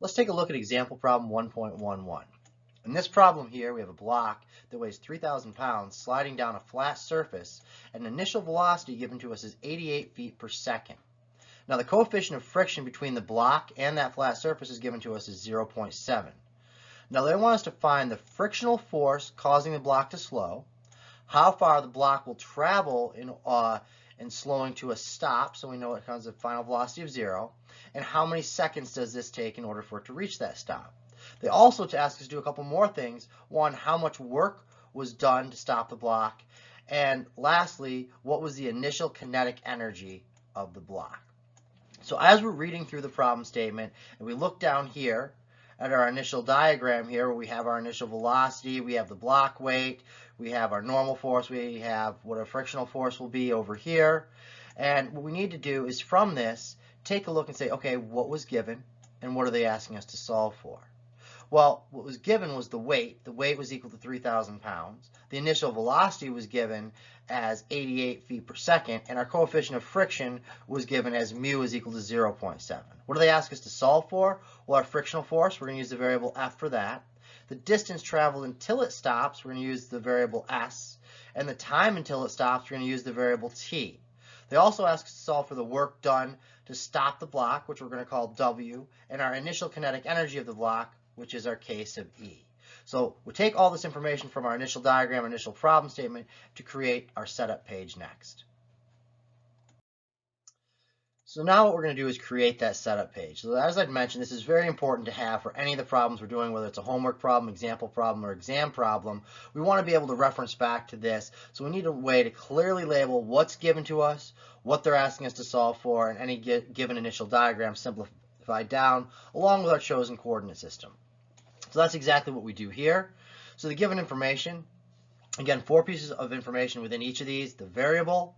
Let's take a look at example problem 1.11. In this problem here, we have a block that weighs 3,000 pounds sliding down a flat surface, and an initial velocity given to us is 88 feet per second. Now the coefficient of friction between the block and that flat surface is given to us as 0.7. Now they want us to find the frictional force causing the block to slow, how far the block will travel in slowing to a stop, so we know it has a final velocity of 0, and how many seconds does this take in order for it to reach that stop. They also ask us to do a couple more things. One, how much work was done to stop the block, and lastly, what was the initial kinetic energy of the block. So as we're reading through the problem statement, and we look down here at our initial diagram here, where we have our initial velocity, we have the block weight, we have our normal force, we have what our frictional force will be over here. And what we need to do is from this, take a look and say, okay, what was given and what are they asking us to solve for? Well, what was given was the weight. The weight was equal to 3,000 pounds. The initial velocity was given as 88 feet per second, and our coefficient of friction was given as mu is equal to 0.7. What do they ask us to solve for? Well, our frictional force, we're going to use the variable F for that. The distance traveled until it stops, we're going to use the variable S. And the time until it stops, we're going to use the variable T. They also ask us to solve for the work done to stop the block, which we're going to call W, and our initial kinetic energy of the block, which is our K sub E. So we take all this information from our initial diagram, initial problem statement, to create our setup page next. So now what we're going to do is create that setup page. So as I've mentioned, this is very important to have for any of the problems we're doing, whether it's a homework problem, example problem, or exam problem. We want to be able to reference back to this. So we need a way to clearly label what's given to us, what they're asking us to solve for, and any given initial diagram simplified down, along with our chosen coordinate system. So that's exactly what we do here. So the given information, again, 4 pieces of information within each of these: the variable,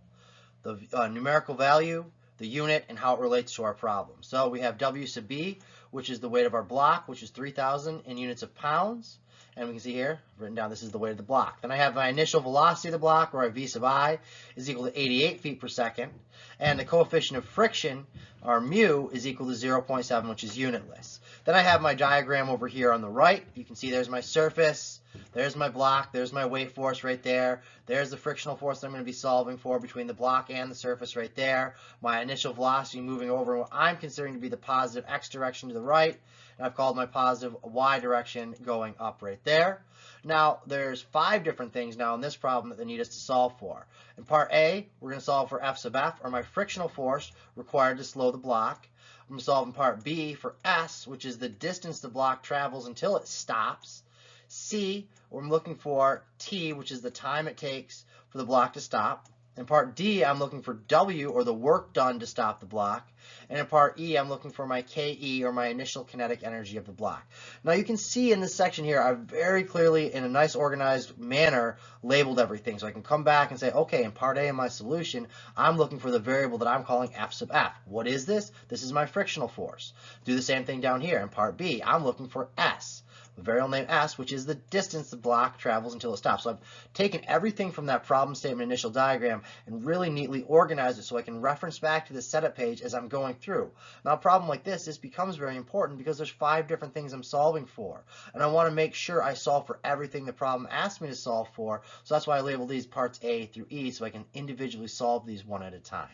the numerical value, the unit, and how it relates to our problem. So we have W sub B, which is the weight of our block, which is 3,000 in units of pounds. And we can see here, written down, this is the weight of the block. Then I have my initial velocity of the block, or V sub I, is equal to 88 feet per second. And the coefficient of friction, or mu, is equal to 0.7, which is unitless. Then I have my diagram over here on the right. You can see there's my surface, there's my block, there's my weight force right there. There's the frictional force that I'm going to be solving for between the block and the surface right there. My initial velocity moving over what I'm considering to be the positive x direction to the right. And I've called my positive y direction going up right there. Now, there's 5 different things now in this problem that they need us to solve for. In part A, we're going to solve for F sub F, or my frictional force required to slow the block. I'm going to solve in part B for S, which is the distance the block travels until it stops. C, I'm looking for T, which is the time it takes for the block to stop. In part D, I'm looking for W, or the work done to stop the block. And in part E, I'm looking for my KE, or my initial kinetic energy of the block. Now you can see in this section here, I've very clearly, in a nice organized manner, labeled everything. So I can come back and say, okay, in part A in my solution, I'm looking for the variable that I'm calling F sub F. What is this? This is my frictional force. Do the same thing down here. In part B, I'm looking for S, the variable name S, which is the distance the block travels until it stops. So I've taken everything from that problem statement initial diagram and really neatly organized it so I can reference back to the setup page as I'm going through. Now a problem like this becomes very important because there's 5 different things I'm solving for. And I want to make sure I solve for everything the problem asked me to solve for. So that's why I label these parts A through E so I can individually solve these one at a time.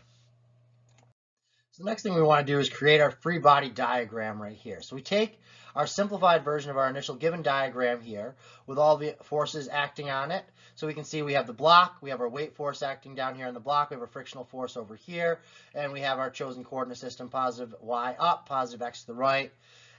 So the next thing we want to do is create our free body diagram right here. So we take our simplified version of our initial given diagram here with all the forces acting on it. So we can see we have the block, we have our weight force acting down here on the block, we have our frictional force over here, and we have our chosen coordinate system, positive y up, positive x to the right.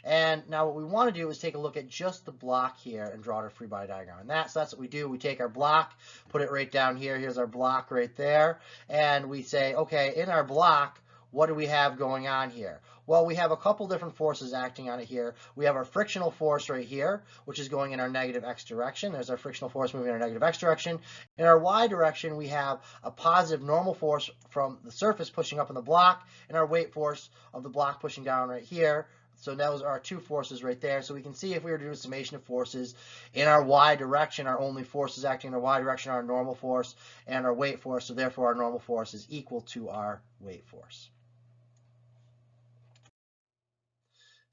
And now what we want to do is take a look at just the block here and draw our free body diagram. And so that's what we do. We take our block, put it right down here. Here's our block right there. And we say, okay, in our block, what do we have going on here? Well, we have a couple different forces acting on it here. We have our frictional force right here, which is going in our negative x direction. There's our frictional force moving in our negative x direction. In our y direction, we have a positive normal force from the surface pushing up on the block, and our weight force of the block pushing down right here. So those are our 2 forces right there. So we can see if we were to do a summation of forces in our y direction, our only forces acting in our y direction are our normal force and our weight force. So therefore, our normal force is equal to our weight force.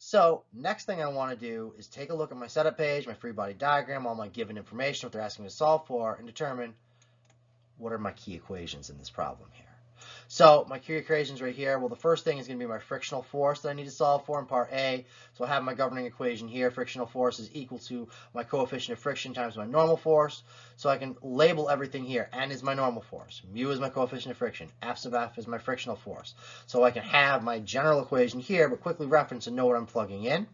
So next thing I want to do is take a look at my setup page, my free body diagram, all my given information, what they're asking me to solve for, and determine what are my key equations in this problem here. So my key equations right here, well, the first thing is going to be my frictional force that I need to solve for in part A. So I have my governing equation here. Frictional force is equal to my coefficient of friction times my normal force. So I can label everything here. N is my normal force. Mu is my coefficient of friction. F sub F is my frictional force. So I can have my general equation here, but quickly reference and know what I'm plugging in.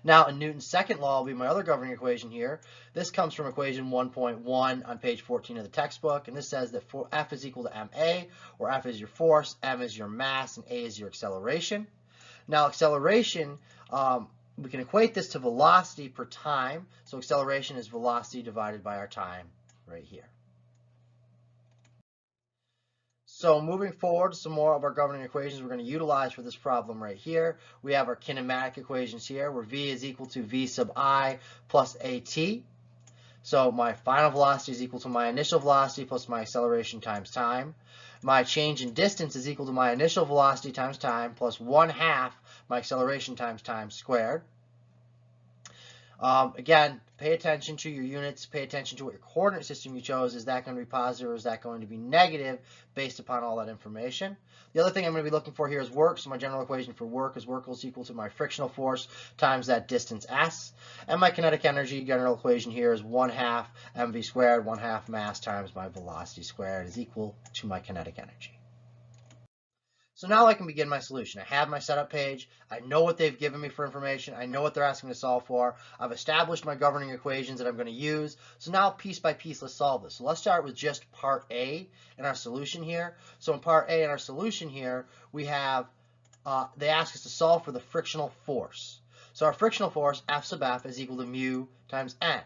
Now, in Newton's second law will be my other governing equation here. This comes from equation 1.1 on page 14 of the textbook, and this says that F is equal to ma, where F is your force, m is your mass, and a is your acceleration. Now, acceleration, we can equate this to velocity per time. So acceleration is velocity divided by our time right here. So moving forward, some more of our governing equations we're going to utilize for this problem right here. We have our kinematic equations here, where v is equal to v sub I plus at. So my final velocity is equal to my initial velocity plus my acceleration times time. My change in distance is equal to my initial velocity times time plus 1/2 my acceleration times time squared. Again, pay attention to your units, pay attention to what your coordinate system you chose. Is that going to be positive or is that going to be negative based upon all that information? The other thing I'm going to be looking for here is work. So my general equation for work is equal to my frictional force times that distance s. And my kinetic energy general equation here is 1/2 mv squared, 1/2 mass times my velocity squared is equal to my kinetic energy. So now I can begin my solution. I have my setup page. I know what they've given me for information. I know what they're asking me to solve for. I've established my governing equations that I'm going to use. So now piece by piece, let's solve this. So let's start with just part A in our solution here. So in part A in our solution here, we have, they ask us to solve for the frictional force. So our frictional force, F sub F, is equal to mu times N,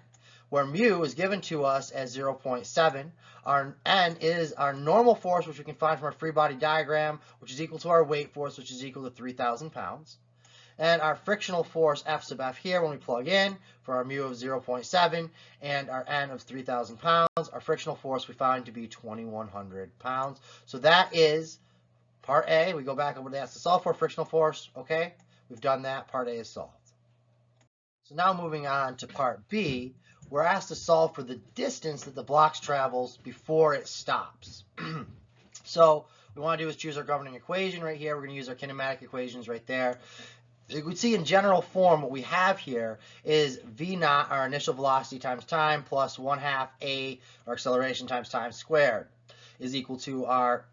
where mu is given to us as 0.7. Our N is our normal force, which we can find from our free body diagram, which is equal to our weight force, which is equal to 3,000 pounds. And our frictional force, F sub F here, when we plug in for our mu of 0.7 and our N of 3,000 pounds, our frictional force we find to be 2,100 pounds. So that is part A. We go back over to ask to solve for frictional force. Okay, we've done that. Part A is solved. So now moving on to part B, we're asked to solve for the distance that the block travels before it stops. So what we want to do is choose our governing equation right here. We're going to use our kinematic equations right there. You can see in general form what we have here is v naught, our initial velocity times time, plus 1/2 a, our acceleration times time squared, is equal to our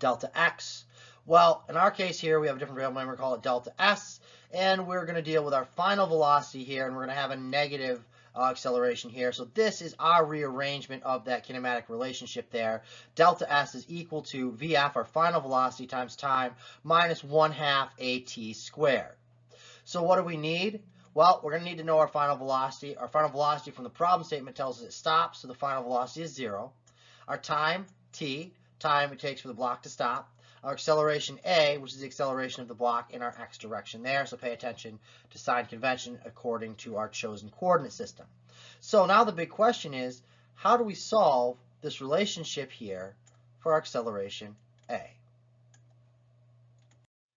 delta x. Well, in our case here, we have a different variable name. We're going to call it delta s, and we're going to deal with our final velocity here, and we're going to have a negative acceleration here. So this is our rearrangement of that kinematic relationship there. Delta S is equal to VF, our final velocity, times time, minus 1/2 AT squared. So what do we need? Well, we're going to need to know our final velocity. Our final velocity from the problem statement tells us it stops, so the final velocity is 0. Our time, t, time it takes for the block to stop. Our acceleration a, which is the acceleration of the block in our x direction there, so pay attention to sign convention according to our chosen coordinate system. So now the big question is, how do we solve this relationship here for our acceleration a?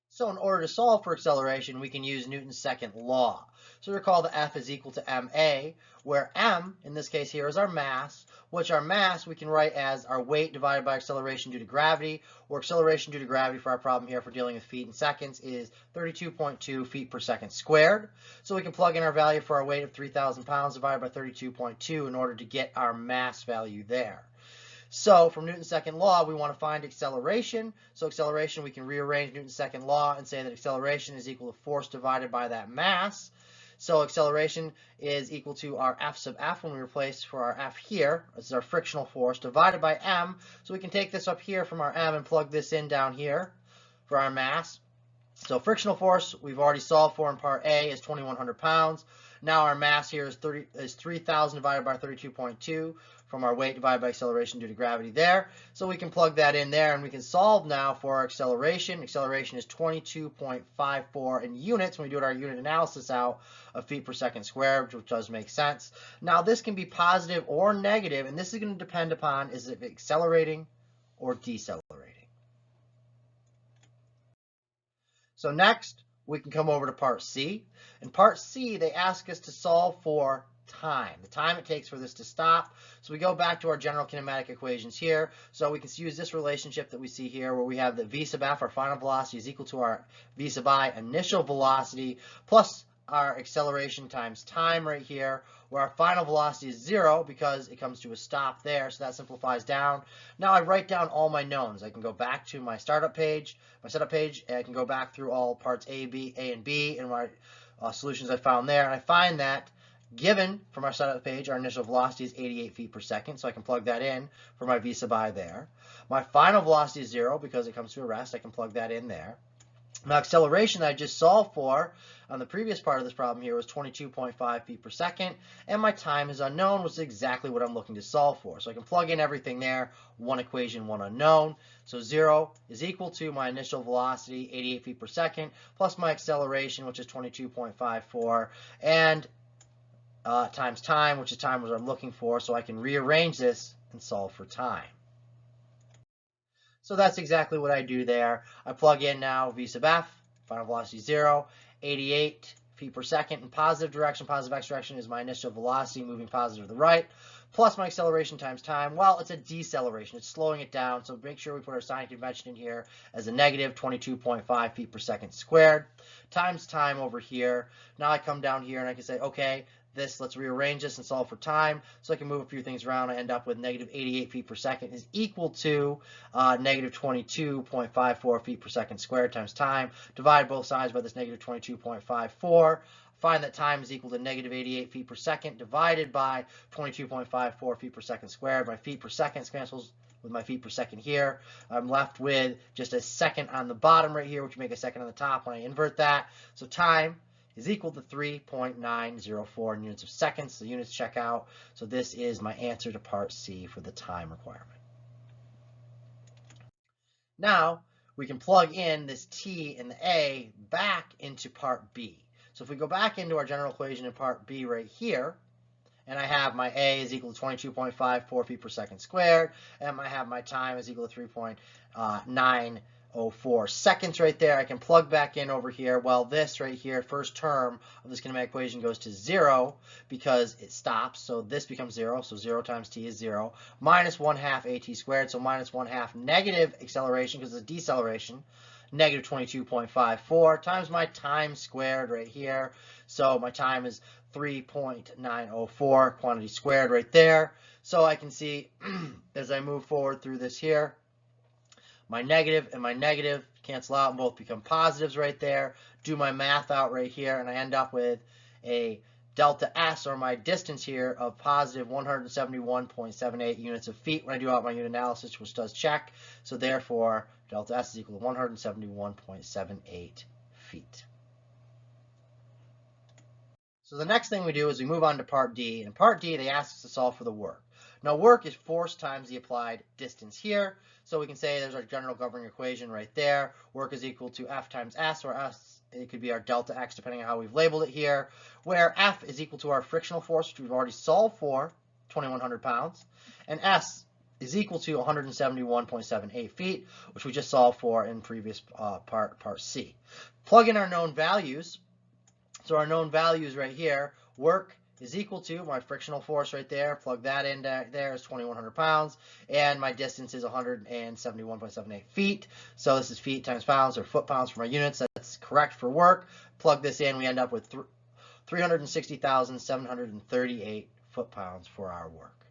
So in order to solve for acceleration, we can use Newton's second law. So recall that F is equal to ma, where m, in this case here, is our mass, which our mass we can write as our weight divided by acceleration due to gravity, or acceleration due to gravity for our problem here for dealing with feet and seconds is 32.2 feet per second squared. So we can plug in our value for our weight of 3,000 pounds divided by 32.2 in order to get our mass value there. So from Newton's second law, we want to find acceleration. So acceleration, we can rearrange Newton's second law and say that acceleration is equal to force divided by that mass. So acceleration is equal to our F sub F when we replace for our F here. This is our frictional force divided by m. So we can take this up here from our m and plug this in down here for our mass. So frictional force we've already solved for in part A is 2,100 pounds. Now our mass here is 3,000 divided by 32.2 from our weight divided by acceleration due to gravity there. So we can plug that in there and we can solve now for our acceleration. Acceleration is 22.54 in units when we do our unit analysis out of feet per second squared, which does make sense. Now this can be positive or negative, and this is going to depend upon is it accelerating or decelerating. So next, we can come over to part C. In part C, they ask us to solve for time, the time it takes for this to stop. So we go back to our general kinematic equations here. So we can use this relationship that we see here where we have that v sub f, our final velocity, is equal to our v sub I initial velocity plus our acceleration times time right here, where our final velocity is 0 because it comes to a stop there. So that simplifies down. Now I write down all my knowns. I can go back to my startup page, my setup page, and I can go back through all parts A, and B, and my solutions I found there. And I find that given from our setup page, our initial velocity is 88 feet per second, so I can plug that in for my v sub I there. My final velocity is 0 because it comes to a rest. I can plug that in there. My acceleration I just solved for on the previous part of this problem here was 22.5 feet per second, and my time is unknown, which is exactly what I'm looking to solve for. So I can plug in everything there, one equation, one unknown. So 0 is equal to my initial velocity, 88 feet per second, plus my acceleration, which is 22.54, and times time, which is time what I'm looking for, so I can rearrange this and solve for time. So that's exactly what I do there. I plug in now v sub f, final velocity 0, 88 feet per second in positive direction. Positive x direction is my initial velocity moving positive to the right, plus my acceleration times time. Well, it's a deceleration. It's slowing it down, so make sure we put our sign convention in here as a negative 22.5 feet per second squared, times time over here. Now I come down here and I can say, okay, let's rearrange this and solve for time. So I can move a few things around. I end up with negative 88 feet per second is equal to negative 22.54 feet per second squared times time. Divide both sides by this negative 22.54. Find that time is equal to negative 88 feet per second divided by 22.54 feet per second squared. My feet per second cancels with my feet per second here. I'm left with just a second on the bottom right here, which would make a second on the top when I invert that. So time is equal to 3.904 in units of seconds. The units check out. So this is my answer to part C for the time requirement. Now we can plug in this T and the A back into part B. So if we go back into our general equation in part B right here, and I have my A is equal to 22.54 feet per second squared, and I have my time is equal to 3.904 seconds right there. I can plug back in over here. Well, this right here, first term of this kinematic equation goes to 0 because it stops. So this becomes 0. So 0 times t is 0. Minus 1/2 at squared. So minus 1/2 negative acceleration because it's a deceleration. Negative 22.54 times my time squared right here. So my time is 3.904 quantity squared right there. So I can see as I move forward through this here, my negative and my negative cancel out and both become positives right there. Do my math out right here, and I end up with a delta S, or my distance here, of positive 171.78 units of feet when I do out my unit analysis, which does check. So therefore, delta S is equal to 171.78 feet. So the next thing we do is we move on to part D. In part D, they ask us to solve for the work. Now work is force times the applied distance here. So we can say there's our general governing equation right there. Work is equal to F times S, or S, it could be our delta X depending on how we've labeled it here, where F is equal to our frictional force, which we've already solved for, 2,100 pounds, and S is equal to 171.78 feet, which we just solved for in previous part C. Plug in our known values. So our known values right here, work is equal to my frictional force right there, plug that in there is 2,100 pounds, and my distance is 171.78 feet. So this is feet times pounds, or foot-pounds for my units. That's correct for work. Plug this in, we end up with 360,738 foot-pounds for our work.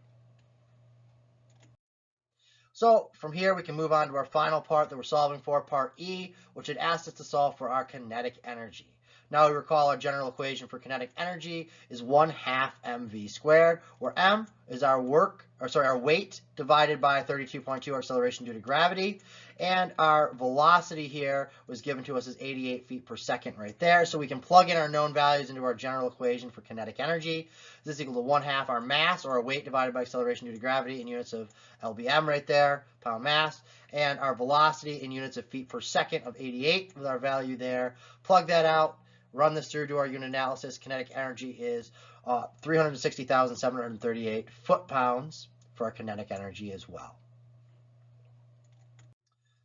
So from here, we can move on to our final part that we're solving for, part E, which had asked us to solve for our kinetic energy. Now we recall our general equation for kinetic energy is 1/2 mv squared, where m is our weight divided by 32.2, our acceleration due to gravity, and our velocity here was given to us as 88 feet per second right there. So we can plug in our known values into our general equation for kinetic energy. This is equal to 1/2 our mass, or our weight divided by acceleration due to gravity in units of lbm right there, pound mass, and our velocity in units of feet per second of 88 with our value there. Plug that out. Run this through to our unit analysis. Kinetic energy is 360,738 foot-pounds for our kinetic energy as well.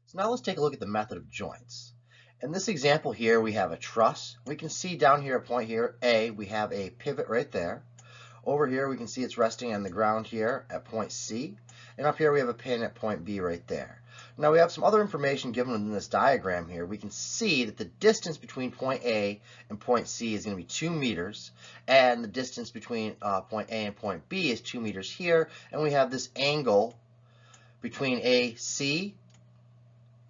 So now let's take a look at the method of joints. In this example here, we have a truss. We can see down here at point here, A, we have a pivot right there. Over here, we can see it's resting on the ground here at point C. And up here, we have a pin at point B right there. Now, we have some other information given in this diagram here. We can see that the distance between point A and point C is going to be 2 meters. And the distance between point A and point B is 2 meters here. And we have this angle between AC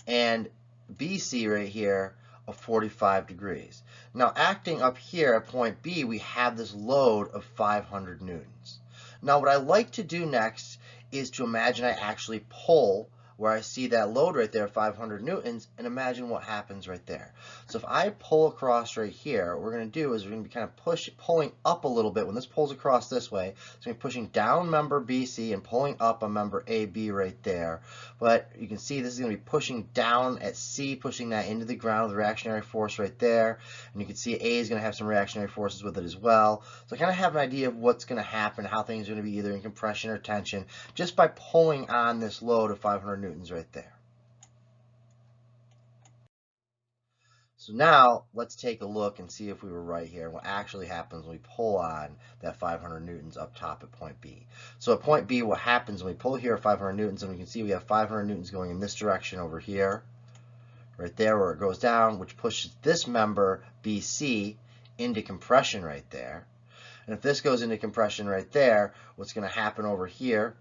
and BC right here of 45 degrees. Now, acting up here at point B, we have this load of 500 newtons. Now, what I like to do next is to imagine I actually pull where I see that load right there, 500 newtons, and imagine what happens right there. So if I pull across right here, what we're going to do is we're going to be kind of pulling up a little bit. When this pulls across this way, it's going to be pushing down member BC and pulling up a member AB right there. But you can see this is going to be pushing down at C, pushing that into the ground with a reactionary force right there. And you can see A is going to have some reactionary forces with it as well. So I kind of have an idea of what's going to happen, how things are going to be either in compression or tension, just by pulling on this load of 500 newtons right there. So now let's take a look and see if we were right here and what actually happens when we pull on that 500 newtons up top at point B. So at point B, what happens when we pull here at 500 newtons, and we can see we have 500 newtons going in this direction over here, right there where it goes down, which pushes this member BC into compression right there. And if this goes into compression right there, what's going to happen over here,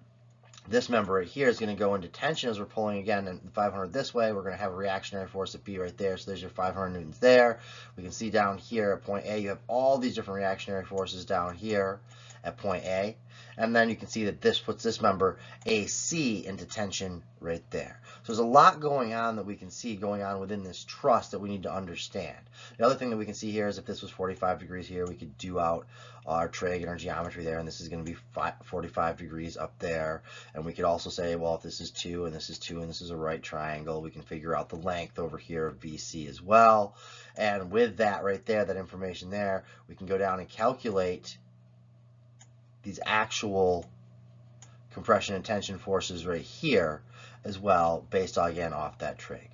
this member right here is going to go into tension as we're pulling again and 500 this way. We're going to have a reactionary force at B right there. So there's your 500 newtons there. We can see down here at point A, you have all these different reactionary forces down here at point A. And then you can see that this puts this member AC into tension right there. So there's a lot going on that we can see going on within this truss that we need to understand. The other thing that we can see here is if this was 45 degrees here, we could do out our trig and our geometry there, and this is going to be 45 degrees up there. And we could also say, well, if this is 2 and this is 2 and this is a right triangle, we can figure out the length over here of BC as well. And with that right there, that information there, we can go down and calculate these actual compression and tension forces right here as well, based again off that trig.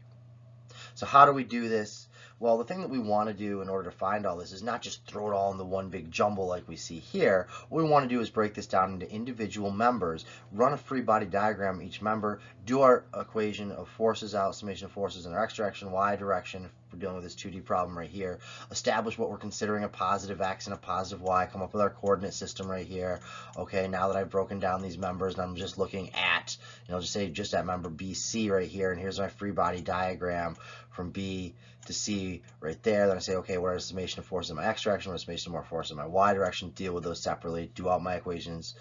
So how do we do this? Well, the thing that we want to do in order to find all this is not just throw it all into one big jumble like we see here. What we want to do is break this down into individual members, run a free body diagram of each member, do our equation of forces out, summation of forces in our x direction, y direction, if we're dealing with this 2D problem right here, establish what we're considering a positive x and a positive y, come up with our coordinate system right here. Okay, now that I've broken down these members and I'm just looking at, just say just at member BC right here, and here's my free body diagram from B to C right there. Then I say, okay, what are the summation of forces in my x direction, what are the summation of forces in my y direction, deal with those separately, do out my equations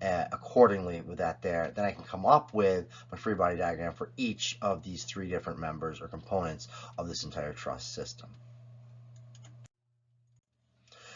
accordingly with that there. Then I can come up with my free body diagram for each of these 3 different members or components of this entire truss system.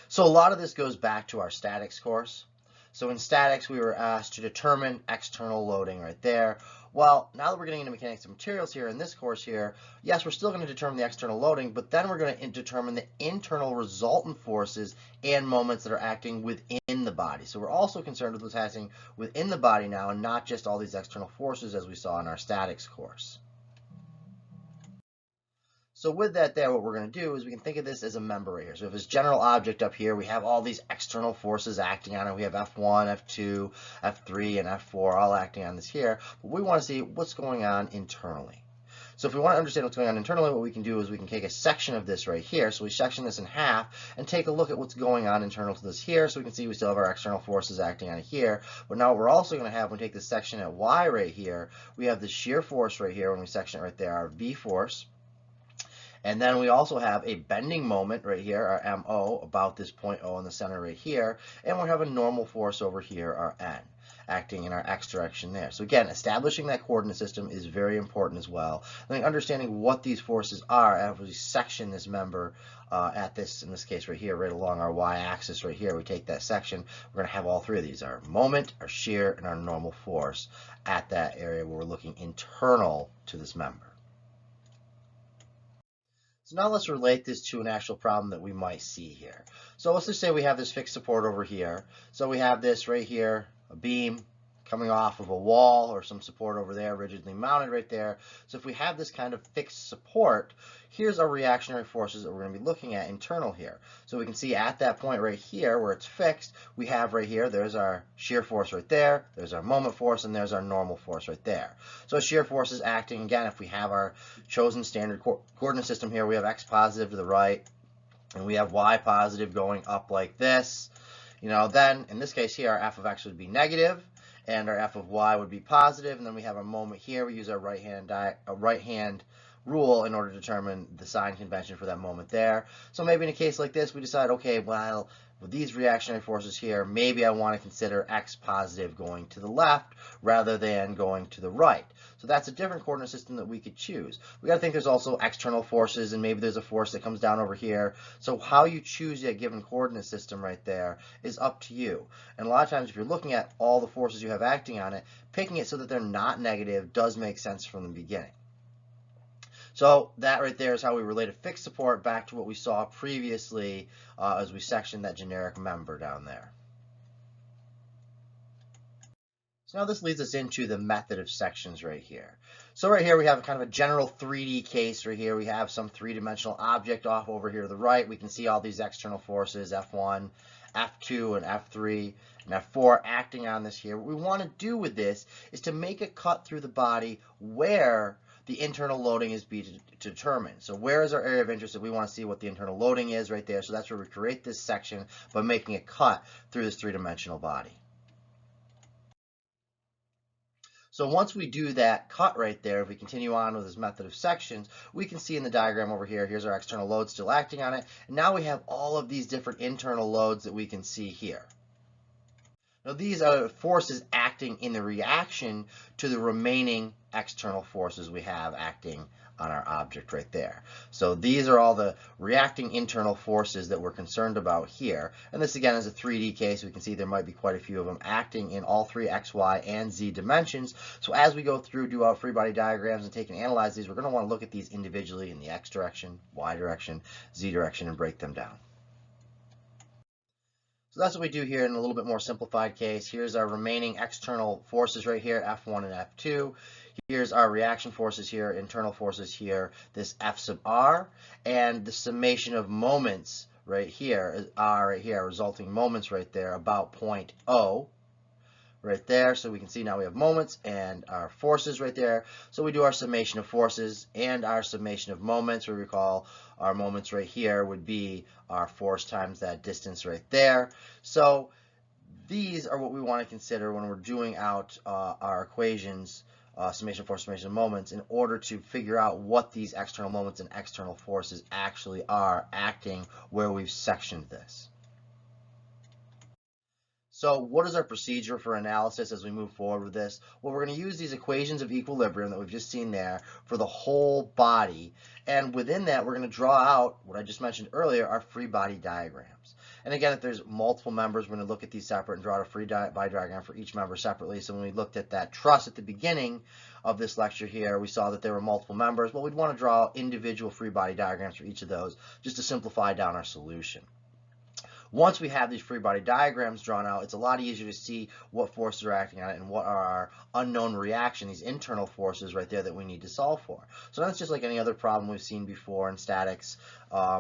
So a lot of this goes back to our statics course. So in statics, we were asked to determine external loading right there. Well, now that we're getting into mechanics of materials here in this course here, yes, we're still going to determine the external loading, but then we're going to determine the internal resultant forces and moments that are acting within the body. So we're also concerned with what's happening within the body now and not just all these external forces as we saw in our statics course. So with that there, what we're going to do is we can think of this as a member right here. So if this general object up here, we have all these external forces acting on it. We have F1, F2, F3, and F4 all acting on this here. But we want to see what's going on internally. So if we want to understand what's going on internally, what we can do is we can take a section of this right here. So we section this in half and take a look at what's going on internal to this here. So we can see we still have our external forces acting on it here. But now what we're also going to have when we take this section at Y right here, we have the shear force right here when we section it right there, our V force. And then we also have a bending moment right here, our MO, about this point O in the center right here. And we have a normal force over here, our N, acting in our X direction there. So again, establishing that coordinate system is very important as well. I think understanding what these forces are as we section this member at this, in this case right here, right along our Y-axis right here, we take that section, we're going to have all 3 of these, our moment, our shear, and our normal force at that area where we're looking internal to this member. So now let's relate this to an actual problem that we might see here. So let's just say we have this fixed support over here. So we have this right here, a beam coming off of a wall or some support over there, rigidly mounted right there. So if we have this kind of fixed support, here's our reactionary forces that we're going to be looking at internal here. So we can see at that point right here where it's fixed, we have right here, there's our shear force right there, there's our moment force, and there's our normal force right there. So shear force is acting, again, if we have our chosen standard coordinate system here, we have x positive to the right, and we have y positive going up like this. Then in this case here, our f of x would be negative, and our f of y would be positive, and then we have a moment here. We use our right hand rule in order to determine the sign convention for that moment there. So maybe in a case like this, we decide, okay, well, with these reactionary forces here, maybe I want to consider x positive going to the left rather than going to the right. So that's a different coordinate system that we could choose. We got to think there's also external forces, and maybe there's a force that comes down over here. So how you choose that given coordinate system right there is up to you. And a lot of times if you're looking at all the forces you have acting on it, picking it so that they're not negative does make sense from the beginning. So that right there is how we relate a fixed support back to what we saw previously as we sectioned that generic member down there. So now this leads us into the method of sections right here. So right here we have kind of a general 3D case right here. We have some three-dimensional object off over here to the right. We can see all these external forces, F1, F2, and F3, and F4 acting on this here. What we want to do with this is to make a cut through the body where the internal loading is determined. So where is our area of interest if we want to see what the internal loading is right there? So that's where we create this section by making a cut through this three-dimensional body. So once we do that cut right there, if we continue on with this method of sections, we can see in the diagram over here, here's our external load still acting on it. And now we have all of these different internal loads that we can see here. Now these are forces acting in the reaction to the remaining external forces we have acting on our object right there. So these are all the reacting internal forces that we're concerned about here. And this again is a 3D case. We can see there might be quite a few of them acting in all three x, y, and z dimensions. So as we go through, do our free body diagrams and take and analyze these, we're going to want to look at these individually in the x direction, y direction, z direction, and break them down. So that's what we do here in a little bit more simplified case. Here's our remaining external forces right here, F1 and F2. Here's our reaction forces here, internal forces here, this F sub R, and the summation of moments right here, R right here, resulting moments right there, about point O. Right there, so we can see now we have moments and our forces right there. So we do our summation of forces and our summation of moments. We recall our moments right here would be our force times that distance right there. So these are what we want to consider when we're doing out our equations, summation of force, summation of moments, in order to figure out what these external moments and external forces actually are acting where we've sectioned this. So what is our procedure for analysis as we move forward with this? Well, we're going to use these equations of equilibrium that we've just seen there for the whole body. And within that, we're going to draw out what I just mentioned earlier, our free body diagrams. And again, if there's multiple members, we're going to look at these separate and draw out a free body diagram for each member separately. So when we looked at that truss at the beginning of this lecture here, we saw that there were multiple members. Well, we'd want to draw individual free body diagrams for each of those just to simplify down our solution. Once we have these free body diagrams drawn out, it's a lot easier to see what forces are acting on it and what are our unknown reaction, these internal forces right there that we need to solve for. So that's just like any other problem we've seen before in statics,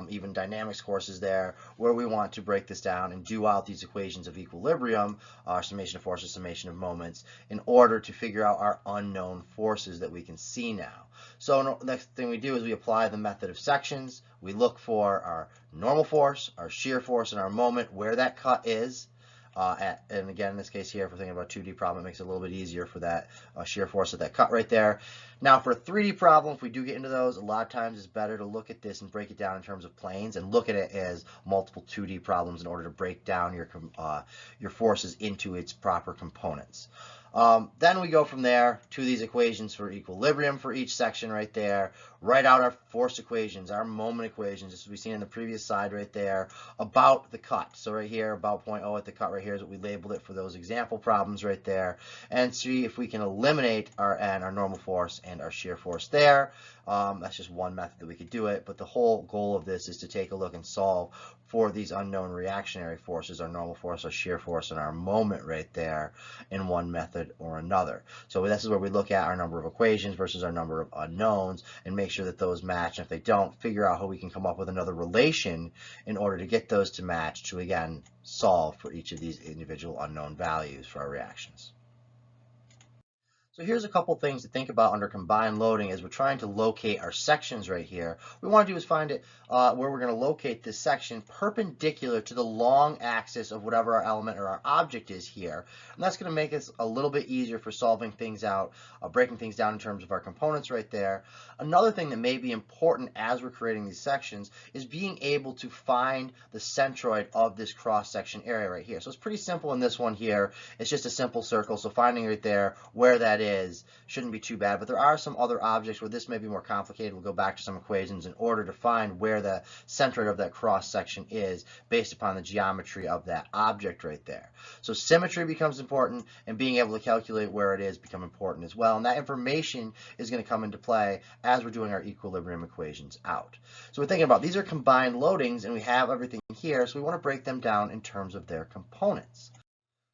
even dynamics courses there, where we want to break this down and do out these equations of equilibrium, our summation of forces, summation of moments, in order to figure out our unknown forces that we can see now. So the next thing we do is we apply the method of sections. We look for our normal force, our shear force, and our moment, where that cut is. And again, in this case here, if we're thinking about a 2D problem, it makes it a little bit easier for that shear force at that cut right there. Now, for a 3D problem, if we do get into those, a lot of times it's better to look at this and break it down in terms of planes and look at it as multiple 2D problems in order to break down your forces into its proper components. Then we go from there to these equations for equilibrium for each section right there. Write out our force equations, our moment equations, just as we've seen in the previous slide right there, about the cut. So right here, about point O at the cut right here is what we labeled it for those example problems right there. And see if we can eliminate our normal force and our shear force there. That's just one method that we could do it, but the whole goal of this is to take a look and solve for these unknown reactionary forces, our normal force, our shear force, and our moment right there in one method method or another. So this is where we look at our number of equations versus our number of unknowns and make sure that those match. And if they don't, figure out how we can come up with another relation in order to get those to match to, again, solve for each of these individual unknown values for our reactions. So here's a couple things to think about under combined loading as we're trying to locate our sections right here. What we want to do is find it where we're going to locate this section perpendicular to the long axis of whatever our element or our object is here. And that's going to make us a little bit easier for solving things out, breaking things down in terms of our components right there. Another thing that may be important as we're creating these sections is being able to find the centroid of this cross-section area right here. So it's pretty simple in this one here. It's just a simple circle, so finding right there where that is shouldn't be too bad, but there are some other objects where this may be more complicated. We'll go back to some equations in order to find where the centroid of that cross section is based upon the geometry of that object right there. So symmetry becomes important, and being able to calculate where it is become important as well, and that information is going to come into play as we're doing our equilibrium equations out. So we're thinking about these are combined loadings and we have everything here, so we want to break them down in terms of their components.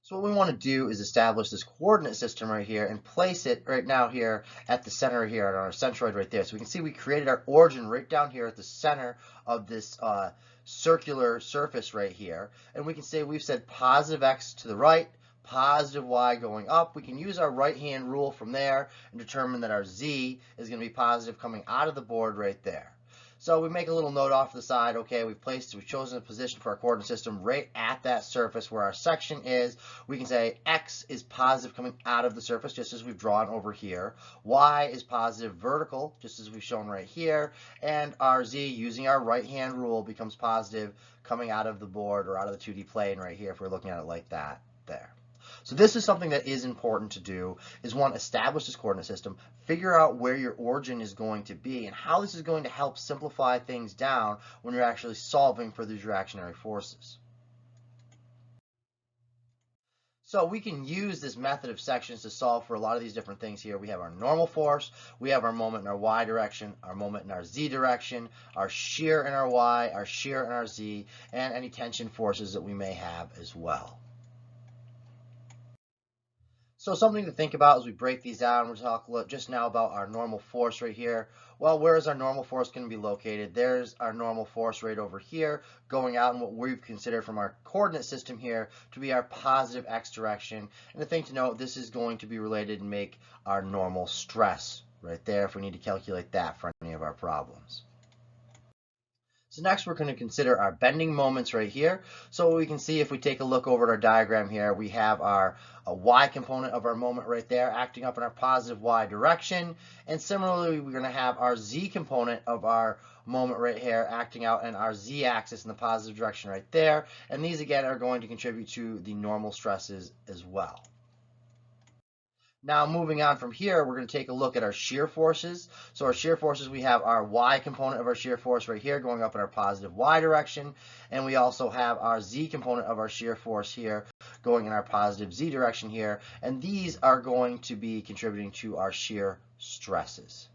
So what we want to do is establish this coordinate system right here and place it right now here at the center here on our centroid right there. So we can see we created our origin right down here at the center of this circular surface right here. And we can say we've said positive x to the right, positive y going up. We can use our right hand rule from there and determine that our z is going to be positive coming out of the board right there. So we make a little note off to the side. Okay, we've chosen a position for our coordinate system right at that surface where our section is. We can say x is positive coming out of the surface, just as we've drawn over here. Y is positive vertical, just as we've shown right here. And our z, using our right hand rule, becomes positive coming out of the board or out of the 2D plane right here if we're looking at it like that there. So this is something that is important to do, is one, establish this coordinate system, figure out where your origin is going to be and how this is going to help simplify things down when you're actually solving for these reactionary forces. So we can use this method of sections to solve for a lot of these different things here. We have our normal force, we have our moment in our y direction, our moment in our z direction, our shear in our y, our shear in our z, and any tension forces that we may have as well. So something to think about as we break these down. We'll talk just now about our normal force right here. Well, where is our normal force going to be located? There's our normal force right over here, going out in what we've considered from our coordinate system here to be our positive x direction. And the thing to note, this is going to be related and make our normal stress right there if we need to calculate that for any of our problems. So next we're going to consider our bending moments right here. So we can see if we take a look over at our diagram here, we have our y component of our moment right there acting up in our positive y direction. And similarly, we're going to have our z component of our moment right here acting out in our z-axis in the positive direction right there. And these again are going to contribute to the normal stresses as well. Now moving on from here, we're going to take a look at our shear forces. So our shear forces, we have our y component of our shear force right here going up in our positive y direction. And we also have our z component of our shear force here going in our positive z direction here. And these are going to be contributing to our shear stresses.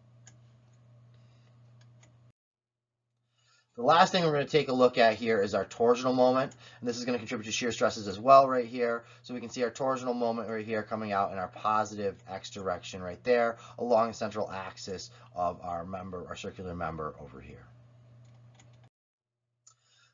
The last thing we're going to take a look at here is our torsional moment, and this is going to contribute to shear stresses as well right here. So we can see our torsional moment right here coming out in our positive x direction right there along the central axis of our member, our circular member over here.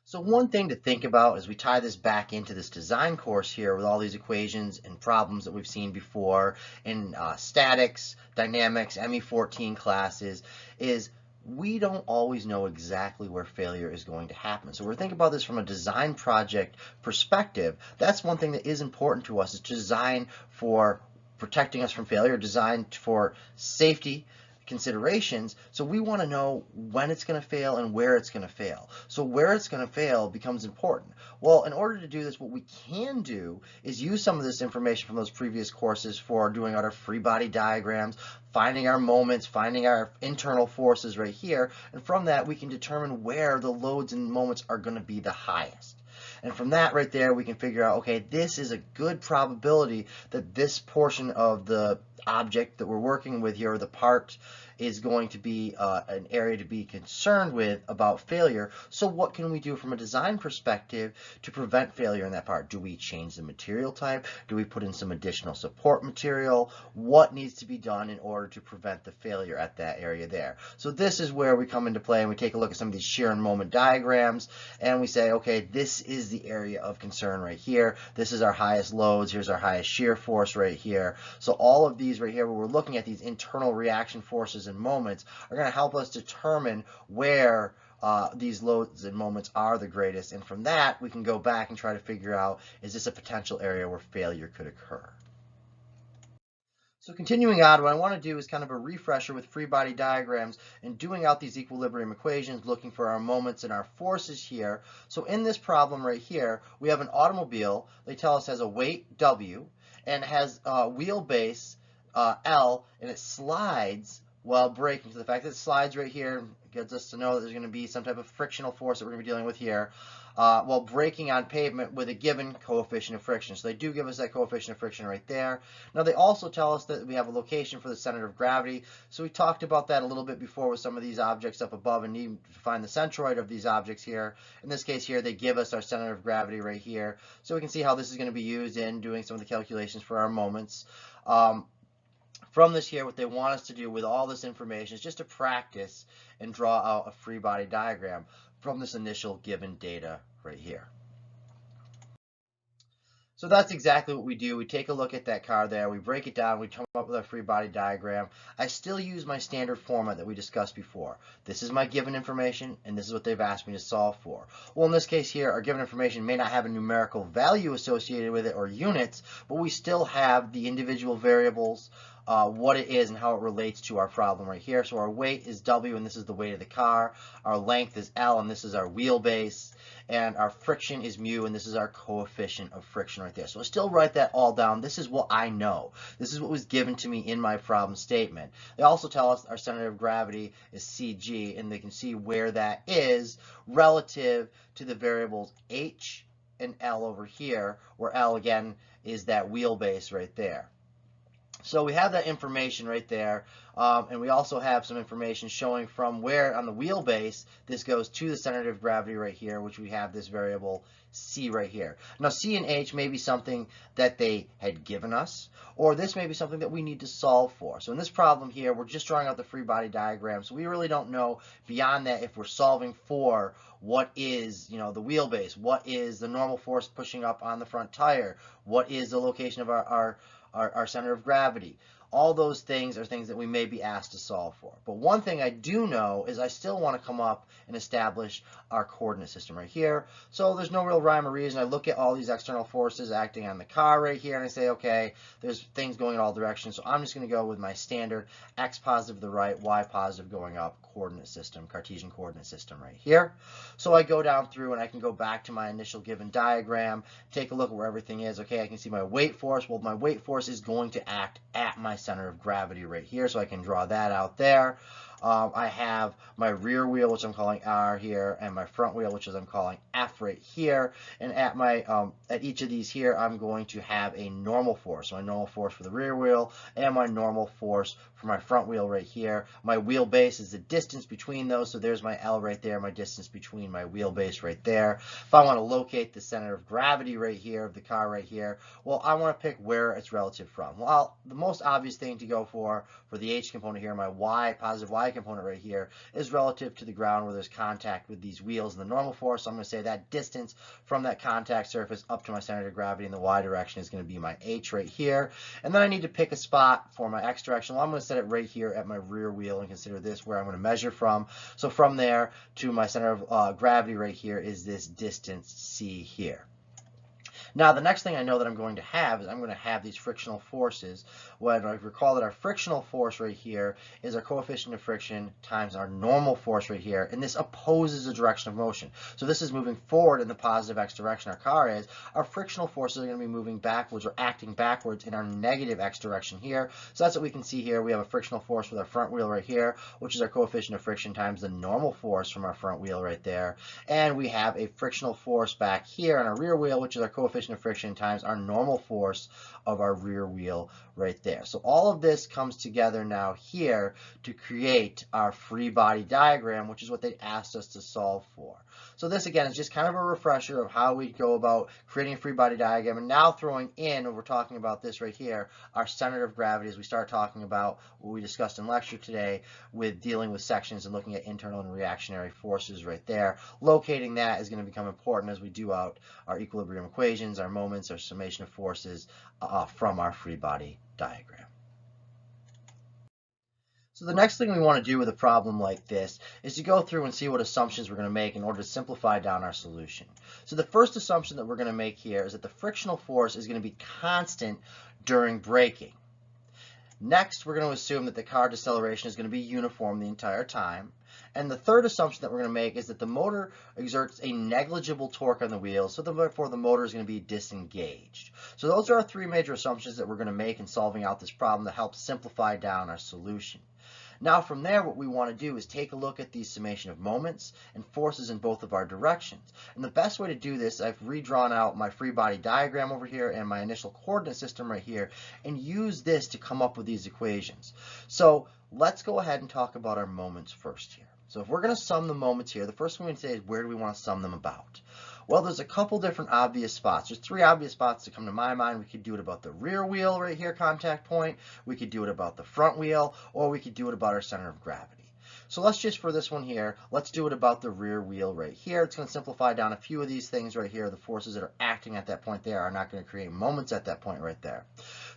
So one thing to think about as we tie this back into this design course here with all these equations and problems that we've seen before in statics, dynamics, ME14 classes is we don't always know exactly where failure is going to happen. So we're thinking about this from a design project perspective. That's one thing that is important to us, is to design for protecting us from failure, design for safety considerations. So we want to know when it's going to fail and where it's going to fail. So where it's going to fail becomes important. Well, in order to do this, what we can do is use some of this information from those previous courses for doing our free body diagrams, finding our moments, finding our internal forces right here. And from that, we can determine where the loads and moments are going to be the highest. And from that right there, we can figure out, okay, this is a good probability that this portion of the object that we're working with here, or the part, is going to be an area to be concerned with about failure. So what can we do from a design perspective to prevent failure in that part? Do we change the material type? Do we put in some additional support material? What needs to be done in order to prevent the failure at that area there? So this is where we come into play and we take a look at some of these shear and moment diagrams, and we say, okay, this is the area of concern right here. This is our highest loads. Here's our highest shear force right here. So all of these right here, where we're looking at these internal reaction forces and moments, are going to help us determine where these loads and moments are the greatest. And from that, we can go back and try to figure out, is this a potential area where failure could occur? So continuing on, what I want to do is kind of a refresher with free body diagrams and doing out these equilibrium equations, looking for our moments and our forces here. So in this problem right here, we have an automobile. They tell us has a weight W and has a wheelbase L, and it slides while braking. So the fact that it slides right here gets us to know that there's going to be some type of frictional force that we're going to be dealing with here while braking on pavement with a given coefficient of friction. So they do give us that coefficient of friction right there. Now they also tell us that we have a location for the center of gravity. So we talked about that a little bit before with some of these objects up above and need to find the centroid of these objects here. In this case here, they give us our center of gravity right here. So we can see how this is going to be used in doing some of the calculations for our moments. From this here, what they want us to do with all this information is just to practice and draw out a free body diagram from this initial given data right here. So that's exactly what we do. We take a look at that car there, we break it down, we come up with a free body diagram. I still use my standard format that we discussed before. This is my given information, and this is what they've asked me to solve for. Well, in this case here, our given information may not have a numerical value associated with it or units, but we still have the individual variables, what it is and how it relates to our problem right here. So our weight is W, and this is the weight of the car. Our length is L, and this is our wheelbase. And our friction is mu, and this is our coefficient of friction right there. So I still write that all down. This is what I know. This is what was given to me in my problem statement. They also tell us our center of gravity is CG, and they can see where that is relative to the variables H and L over here, where L, again, is that wheelbase right there. So we have that information right there, and we also have some information showing from where on the wheelbase this goes to the center of gravity right here, which we have this variable C right here. Now C and H may be something that they had given us, or this may be something that we need to solve for. So in this problem here, we're just drawing out the free body diagram, so we really don't know beyond that if we're solving for what is, the wheelbase, what is the normal force pushing up on the front tire, what is the location of our center of gravity. All those things are things that we may be asked to solve for. But one thing I do know is I still want to come up and establish our coordinate system right here. So there's no real rhyme or reason. I look at all these external forces acting on the car right here, and I say, okay, there's things going in all directions. So I'm just going to go with my standard x positive to the right, y positive going up coordinate system, Cartesian coordinate system right here. So I go down through and I can go back to my initial given diagram, take a look at where everything is. Okay, I can see my weight force. Well, my weight force is going to act at my center of gravity right here, so I can draw that out there. I have my rear wheel, which I'm calling R here, and my front wheel, which is I'm calling F right here. And at my at each of these here, I'm going to have a normal force. So my normal force for the rear wheel and my normal force for my front wheel right here. My wheelbase is the distance between those, so there's my L right there, my distance between my wheelbase right there. If I want to locate the center of gravity right here of the car right here, well, I want to pick where it's relative from. Well, the most obvious thing to go for the H component here, my Y, positive Y component right here, is relative to the ground where there's contact with these wheels and the normal force. So I'm going to say that distance from that contact surface up to my center of gravity in the Y direction is going to be my H right here. And then I need to pick a spot for my X direction. Well, I'm going to set it right here at my rear wheel and consider this where I'm going to measure from. So from there to my center of gravity right here is this distance C here. Now, the next thing I know that I'm going to have is I'm going to have these frictional forces. When I recall that our frictional force right here is our coefficient of friction times our normal force right here, and this opposes the direction of motion. So this is moving forward in the positive x direction our car is. Our frictional forces are going to be moving backwards or acting backwards in our negative x direction here. So that's what we can see here. We have a frictional force with our front wheel right here, which is our coefficient of friction times the normal force from our front wheel right there. And we have a frictional force back here on our rear wheel, which is our coefficient coefficient of friction times our normal force of our rear wheel right there. So all of this comes together now here to create our free body diagram, which is what they asked us to solve for. So this again is just kind of a refresher of how we go about creating a free body diagram, and now throwing in, when we're talking about this right here, our center of gravity as we start talking about what we discussed in lecture today with dealing with sections and looking at internal and reactionary forces right there. Locating that is going to become important as we do out our equilibrium equations, our moments, our summation of forces from our free body diagram. So the next thing we want to do with a problem like this is to go through and see what assumptions we're going to make in order to simplify down our solution. So the first assumption that we're going to make here is that the frictional force is going to be constant during braking. Next, we're going to assume that the car deceleration is going to be uniform the entire time. And the third assumption that we're going to make is that the motor exerts a negligible torque on the wheels, so therefore the motor is going to be disengaged. So those are our three major assumptions that we're going to make in solving out this problem to help simplify down our solution. Now from there, what we want to do is take a look at the summation of moments and forces in both of our directions. And the best way to do this, I've redrawn out my free body diagram over here and my initial coordinate system right here, and use this to come up with these equations. So let's go ahead and talk about our moments first here. So if we're going to sum the moments here, the first thing we're going to say is, where do we want to sum them about? Well, there's a couple different obvious spots. There's three obvious spots that come to my mind. We could do it about the rear wheel right here, contact point. We could do it about the front wheel, or we could do it about our center of gravity. So let's just, for this one here, let's do it about the rear wheel right here. It's going to simplify down a few of these things right here. The forces that are acting at that point there are not going to create moments at that point right there.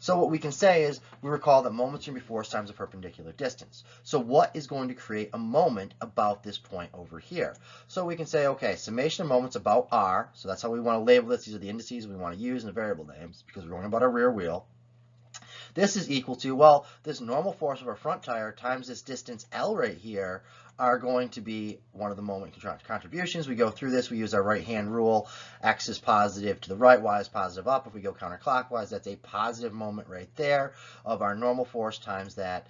So what we can say is, we recall that moments are going to be force times a perpendicular distance. So what is going to create a moment about this point over here? So we can say, okay, summation of moments about R, so that's how we want to label this. These are the indices we want to use in the variable names because we're going about our rear wheel. This is equal to, well, this normal force of our front tire times this distance L right here are going to be one of the moment contributions. We go through this, we use our right-hand rule. X is positive to the right, Y is positive up. If we go counterclockwise, that's a positive moment right there of our normal force times that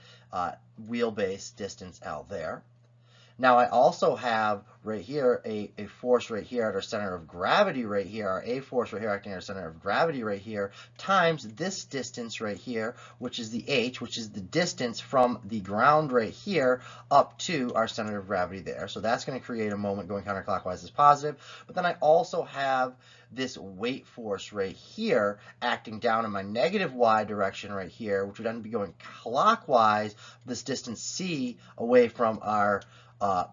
wheelbase distance L there. Now I also have right here a force right here at our center of gravity right here, our A force right here acting at our center of gravity right here, times this distance right here, which is the H, which is the distance from the ground right here up to our center of gravity there. So that's going to create a moment going counterclockwise as positive. But then I also have this weight force right here acting down in my negative Y direction right here, which would then be going clockwise, this distance C away from our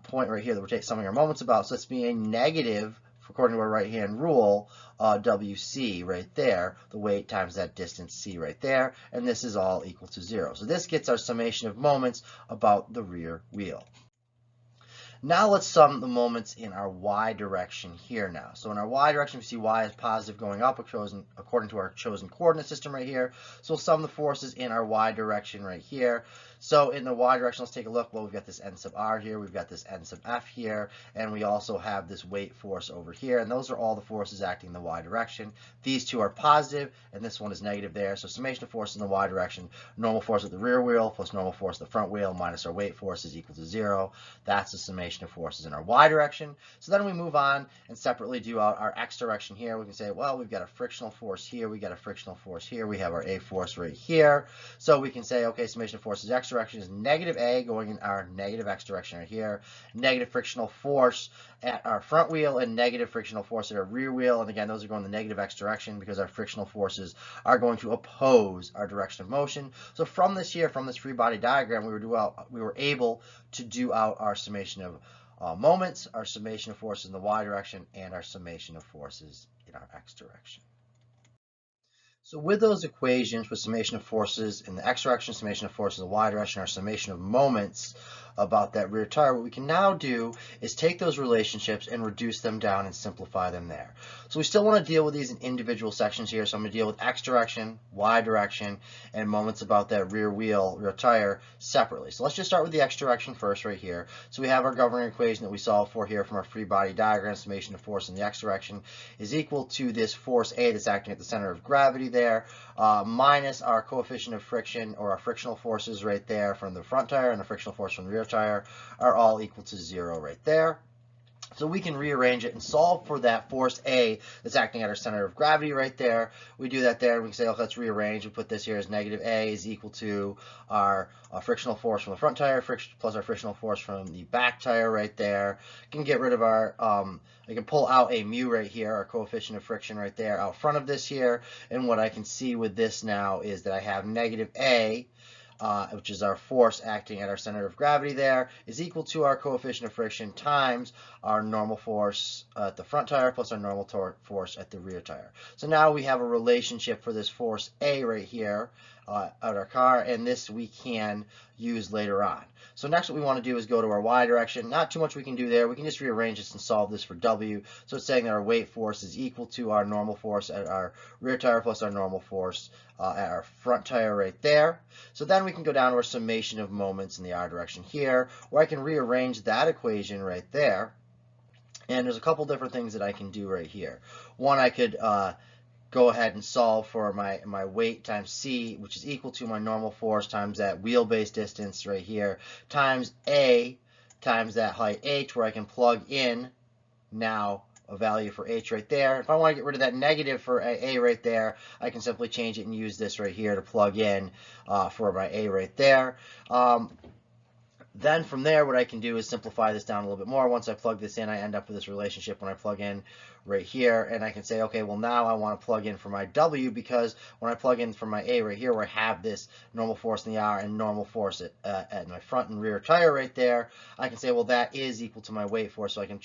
point right here that we're summing our moments about. So it's being a negative, according to our right-hand rule, WC right there, the weight times that distance C right there, and this is all equal to 0. So this gets our summation of moments about the rear wheel. Now let's sum the moments in our Y direction here now. So in our Y direction, we see Y is positive going up according to our chosen coordinate system right here. So we'll sum the forces in our Y direction right here. So in the Y direction, let's take a look. Well, we've got this N sub R here, we've got this N sub F here, and we also have this weight force over here, and those are all the forces acting in the Y direction. These two are positive, and this one is negative there. So summation of force in the Y direction, normal force at the rear wheel plus normal force at the front wheel minus our weight force is equal to 0. That's the summation of forces in our Y direction. So then we move on and separately do our X direction here. We can say, well, we've got a frictional force here, we got a frictional force here, we have our A force right here. So we can say, okay, summation of forces X direction is negative A going in our negative X direction right here, negative frictional force at our front wheel and negative frictional force at our rear wheel. And again, those are going the negative X direction because our frictional forces are going to oppose our direction of motion. So from this here, from this free body diagram, we were able to do out our summation of moments, our summation of forces in the Y direction, and our summation of forces in our X direction. So with those equations, with summation of forces in the X direction, summation of forces in the Y direction, our summation of moments about that rear tire, what we can now do is take those relationships and reduce them down and simplify them there. So we still want to deal with these in individual sections here. So I'm going to deal with X direction, Y direction, and moments about that rear tire separately. So let's just start with the X direction first right here. So we have our governing equation that we solved for here from our free body diagram. Summation of force in the X direction is equal to this force A that's acting at the center of gravity there, minus our coefficient of friction, or our frictional forces right there from the front tire, and the frictional force from the rear tire are all equal to 0 right there. So we can rearrange it and solve for that force A that's acting at our center of gravity right there. We do that there, and we can say, okay, let's rearrange. We put this here as negative A is equal to our frictional force from the front tire plus our frictional force from the back tire right there. Can get rid of our, I can pull out a mu right here, our coefficient of friction right there out front of this here. And what I can see with this now is that I have negative A, which is our force acting at our center of gravity there, is equal to our coefficient of friction times our normal force at the front tire plus our normal force at the rear tire. So now we have a relationship for this force A right here at our car, and this we can use later on. So next what we want to do is go to our y direction. Not too much we can do there. We can just rearrange this and solve this for W. So it's saying that our weight force is equal to our normal force at our rear tire plus our normal force at our front tire right there. So then we can go down to our summation of moments in the r direction here, where I can rearrange that equation right there. And there's a couple different things that I can do right here. One, I could go ahead and solve for my weight times c, which is equal to my normal force times that wheelbase distance right here, times a times that height h, where I can plug in now a value for h right there. If I want to get rid of that negative for a right there, I can simply change it and use this right here to plug in for my a right there. Then from there, what I can do is simplify this down a little bit more. Once I plug this in, I end up with this relationship when I plug in right here, and I can say, okay, well now I want to plug in for my W, because when I plug in for my A right here, where I have this normal force in the R and normal force at my front and rear tire right there, I can say, well, that is equal to my weight force, so I can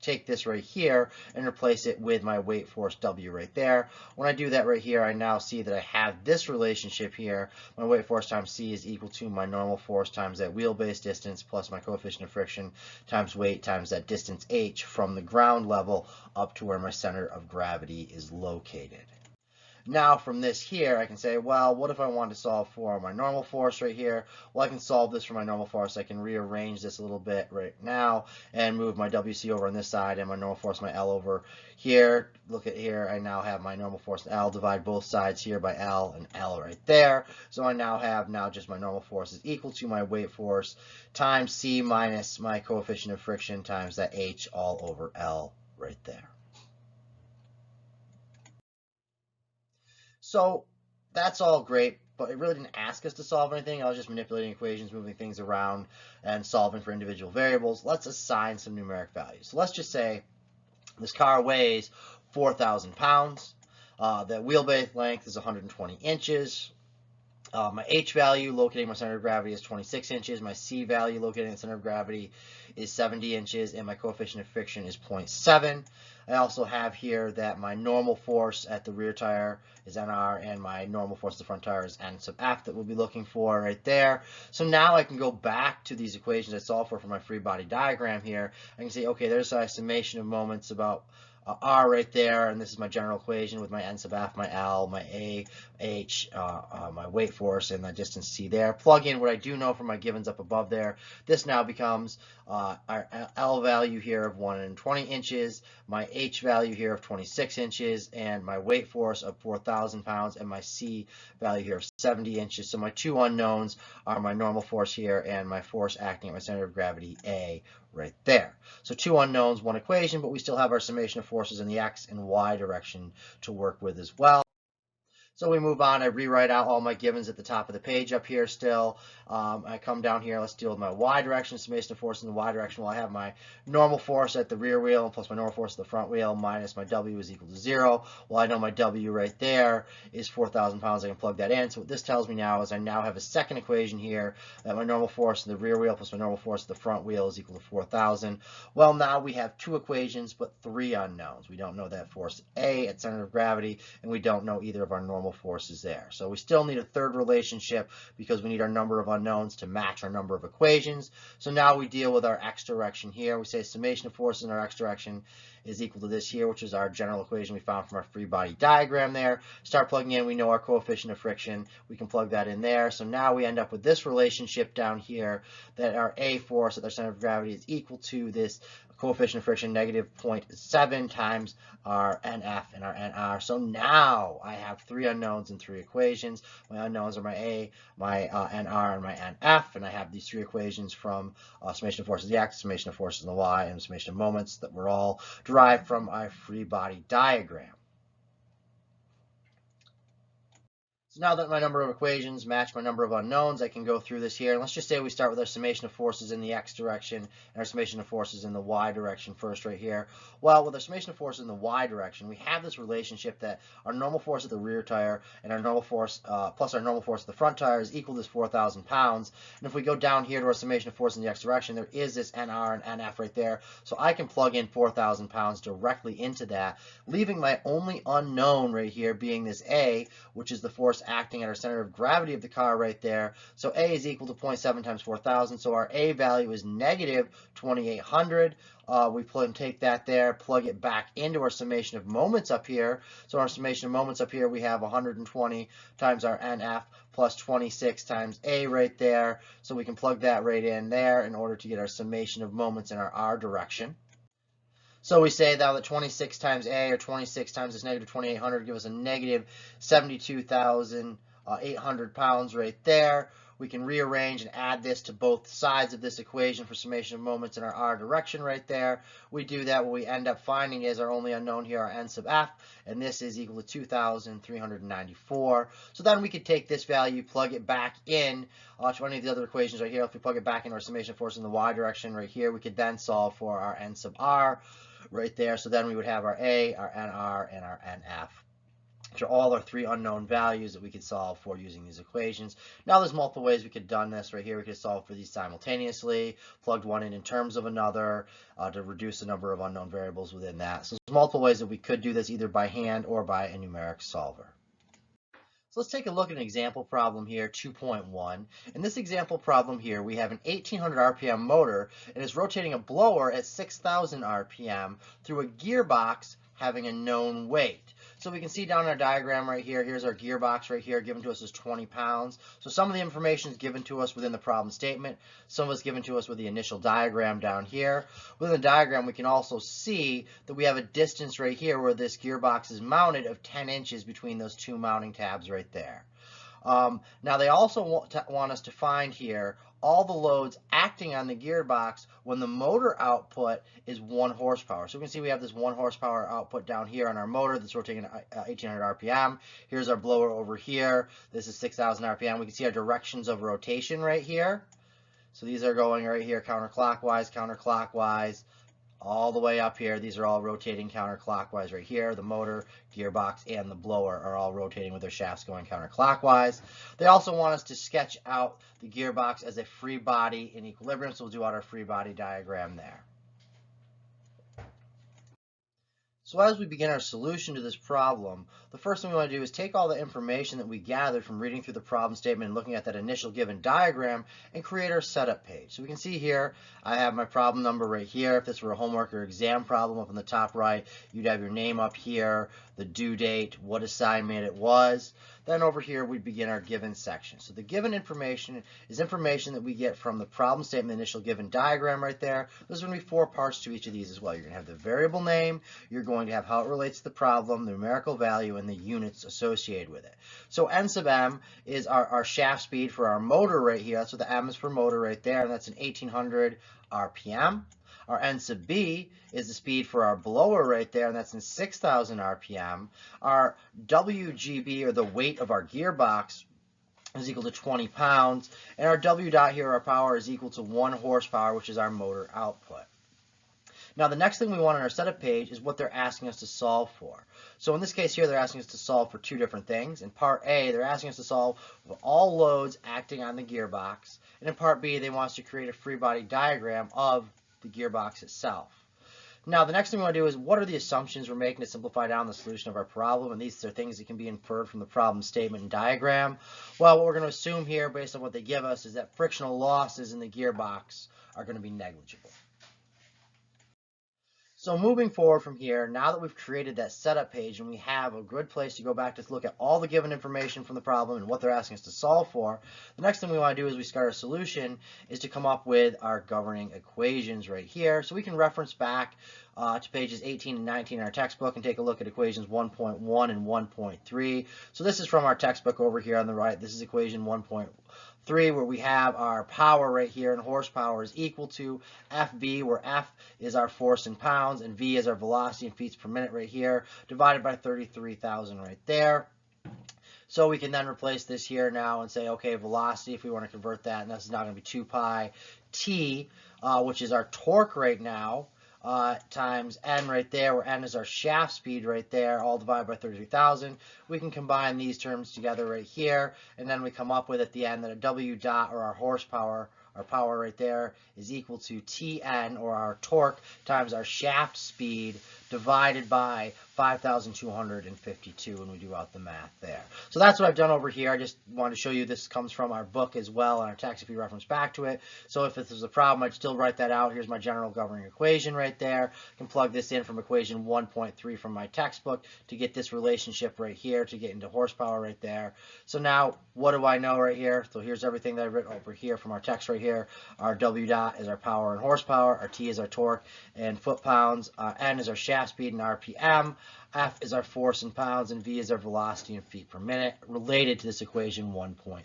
take this right here and replace it with my weight force W right there. When I do that right here, I now see that I have this relationship here. My weight force times C is equal to my normal force times that wheelbase distance plus my coefficient of friction times weight times that distance h from the ground level up to where my center of gravity is located. Now from this here, I can say, well, what if I want to solve for my normal force right here? Well, I can solve this for my normal force. I can rearrange this a little bit right now and move my WC over on this side and my normal force, my L over here. Look at here, I now have my normal force L, divide both sides here by L and L right there. So I now have just my normal force is equal to my weight force times C minus my coefficient of friction times that H all over L right there. So that's all great, but it really didn't ask us to solve anything. I was just manipulating equations, moving things around, and solving for individual variables. Let's assign some numeric values. So let's just say this car weighs 4,000 pounds. That wheelbase length is 120 inches. My H value locating my center of gravity is 26 inches. My C value locating the center of gravity is 70 inches, and my coefficient of friction is 0.7. I also have here that my normal force at the rear tire is NR, and my normal force at the front tire is N sub F that we'll be looking for right there. So now I can go back to these equations I solved for my free body diagram here. I can say, okay, there's a summation of moments about R right there, and this is my general equation with my N sub F, my L, my A, H, my weight force, and the distance C there. Plug in what I do know from my givens up above there. This now becomes our L value here of 120 inches, my H value here of 26 inches, and my weight force of 4,000 pounds, and my C value here of 70 inches. So my two unknowns are my normal force here and my force acting at my center of gravity, A, right there. So two unknowns, one equation, but we still have our summation of forces in the x and y direction to work with as well. So we move on. I rewrite out all my givens at the top of the page up here still. I come down here. Let's deal with my y direction, summation of force in the y direction. Well, I have my normal force at the rear wheel plus my normal force at the front wheel minus my W is equal to 0. Well, I know my W right there is 4,000 pounds. I can plug that in. So what this tells me now is I now have a second equation here that my normal force in the rear wheel plus my normal force at the front wheel is equal to 4,000. Well, now we have two equations, but three unknowns. We don't know that force A at center of gravity, and we don't know either of our normal forces there. So we still need a third relationship because we need our number of unknowns to match our number of equations. So now we deal with our x direction here. We say summation of forces in our x direction is equal to this here, which is our general equation we found from our free body diagram there. Start plugging in. We know our coefficient of friction. We can plug that in there. So now we end up with this relationship down here that our A force at the center of gravity is equal to this coefficient of friction negative 0.7 times our NF and our NR. So now I have three unknowns and three equations. My unknowns are my A, my NR, and my NF, and I have these three equations from summation of forces in the X, summation of forces in the Y, and summation of moments that were all derived from our free body diagram. So now that my number of equations match my number of unknowns, I can go through this here. And let's just say we start with our summation of forces in the X direction and our summation of forces in the Y direction first right here. Well, with our summation of forces in the Y direction, we have this relationship that our normal force at the rear tire and our normal force plus our normal force at the front tire is equal to this 4,000 pounds. And if we go down here to our summation of force in the X direction, there is this NR and NF right there. So I can plug in 4,000 pounds directly into that, leaving my only unknown right here being this A, which is the force acting at our center of gravity of the car right there. So A is equal to 0.7 times 4,000. So our A value is negative 2,800. We take that there, plug it back into our summation of moments up here. So our summation of moments up here, we have 120 times our NF plus 26 times A right there. So we can plug that right in there in order to get our summation of moments in our R direction. So we say that 26 times A, or 26 times this negative 2,800, give us a negative 72,800 pounds right there. We can rearrange and add this to both sides of this equation for summation of moments in our R direction right there. We do that, what we end up finding is our only unknown here, our N sub F, and this is equal to 2,394. So then we could take this value, plug it back in to any of the other equations right here. If we plug it back into our summation of force in the Y direction right here, we could then solve for our N sub R right there. So then we would have our A, our NR, and our NF, which are all our three unknown values that we could solve for using these equations. Now there's multiple ways we could have done this right here. We could solve for these simultaneously, plugged one in terms of another to reduce the number of unknown variables within that. So there's multiple ways that we could do this either by hand or by a numeric solver. So let's take a look at an example problem here, 2.1. In this example problem here, we have an 1800 RPM motor and it's rotating a blower at 6,000 RPM through a gearbox having a known weight. So we can see down in our diagram right here, here's our gearbox right here, given to us as 20 pounds. So some of the information is given to us within the problem statement. Some of it's given to us with the initial diagram down here. Within the diagram, we can also see that we have a distance right here where this gearbox is mounted of 10 inches between those two mounting tabs right there. Now they also want us to find here all the loads acting on the gearbox when the motor output is 1 horsepower. So we can see we have this 1 horsepower output down here on our motor that's rotating at 1800 RPM. Here's our blower over here. This is 6,000 RPM. We can see our directions of rotation right here. So these are going right here counterclockwise, counterclockwise, all the way up here. These are all rotating counterclockwise right here. The motor, gearbox, and the blower are all rotating with their shafts going counterclockwise. They also want us to sketch out the gearbox as a free body in equilibrium, so we'll do out our free body diagram there. So as we begin our solution to this problem, the first thing we want to do is take all the information that we gathered from reading through the problem statement and looking at that initial given diagram and create our setup page. So we can see here, I have my problem number right here. If this were a homework or exam problem up in the top right, you'd have your name up here, the due date, what assignment it was. Then over here, we begin our given section. So the given information is information that we get from the problem statement, the initial given diagram right there. There's going to be 4 parts to each of these as well. You're going to have the variable name, you're going to have how it relates to the problem, the numerical value, and the units associated with it. So N sub M is our shaft speed for our motor right here. That's what the M is for motor right there, and that's an 1800 RPM. Our N sub B is the speed for our blower right there, and that's in 6,000 RPM. Our WGB, or the weight of our gearbox, is equal to 20 pounds. And our W dot here, our power, is equal to 1 horsepower, which is our motor output. Now, the next thing we want on our setup page is what they're asking us to solve for. So in this case here, they're asking us to solve for 2 different things. In part A, they're asking us to solve for all loads acting on the gearbox. And in part B, they want us to create a free body diagram of the gearbox itself. Now, the next thing we want to do is what are the assumptions we're making to simplify down the solution of our problem? And these are things that can be inferred from the problem statement and diagram. Well, what we're going to assume here, based on what they give us, is that frictional losses in the gearbox are going to be negligible. So moving forward from here, now that we've created that setup page and we have a good place to go back to look at all the given information from the problem and what they're asking us to solve for, the next thing we want to do as we start our solution is to come up with our governing equations right here. So we can reference back to pages 18 and 19 in our textbook and take a look at equations 1.1 and 1.3. So this is from our textbook over here on the right. This is equation 1.3, where we have our power right here, and horsepower is equal to FV, where F is our force in pounds and V is our velocity in feet per minute right here, divided by 33,000 right there. So we can then replace this here now and say, okay, velocity, if we want to convert that, and this is now going to be 2 pi T, which is our torque right now, times N right there, where N is our shaft speed right there, all divided by 33,000. We can combine these terms together right here, and then we come up with at the end that a W dot, or our horsepower, our power right there, is equal to Tn, or our torque, times our shaft speed divided by 5,252 when we do out the math there. So that's what I've done over here. I just wanted to show you this comes from our book as well, and our text if you reference back to it. So if this is a problem, I'd still write that out. Here's my general governing equation right there. I can plug this in from equation 1.3 from my textbook to get this relationship right here to get into horsepower right there. So now what do I know right here? So here's everything that I've written over here from our text right here. Our W dot is our power and horsepower, our T is our torque and foot-pounds, N is our shaft speed and RPM, F is our force in pounds, and V is our velocity in feet per minute, related to this equation 1.3.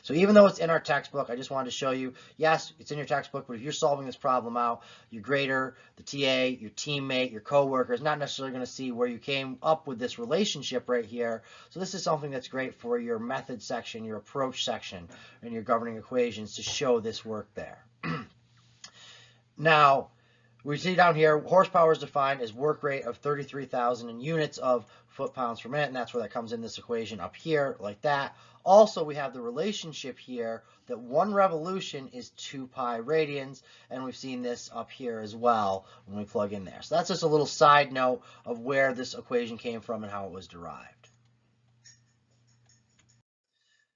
So even though it's in our textbook, I just wanted to show you, yes, it's in your textbook, but if you're solving this problem out, your grader, the TA, your teammate, your coworker is not necessarily going to see where you came up with this relationship right here. So this is something that's great for your method section, your approach section, and your governing equations to show this work there. Now, we see down here, horsepower is defined as work rate of 33,000 in units of foot-pounds per minute, and that's where that comes in this equation up here, like that. Also, we have the relationship here that 1 revolution is 2 pi radians, and we've seen this up here as well when we plug in there. So that's just a little side note of where this equation came from and how it was derived.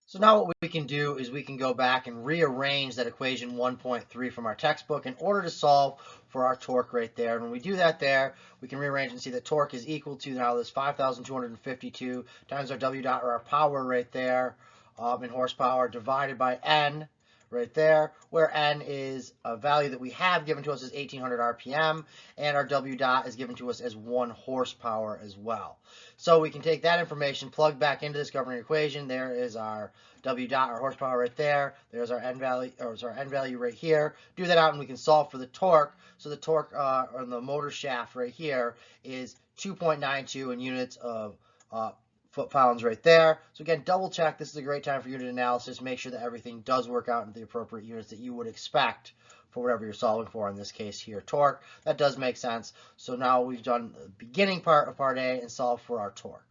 So now what we can do is we can go back and rearrange that equation 1.3 from our textbook in order to solve for our torque right there. And when we do that there, we can rearrange and see that torque is equal to now this 5,252 times our W dot, or our power right there in horsepower, divided by N right there, where N is a value that we have given to us as 1,800 RPM, and our W dot is given to us as 1 horsepower as well. So we can take that information, plug back into this governing equation. There is our W dot, our horsepower right there. There's our N value, or our N value right here. Do that out, and we can solve for the torque. So the torque on the motor shaft right here is 2.92 in units of foot-pounds right there. So again, double check. This is a great time for unit analysis. Make sure that everything does work out into the appropriate units that you would expect for whatever you're solving for, in this case here, torque. That does make sense. So now we've done the beginning part of part A and solved for our torque.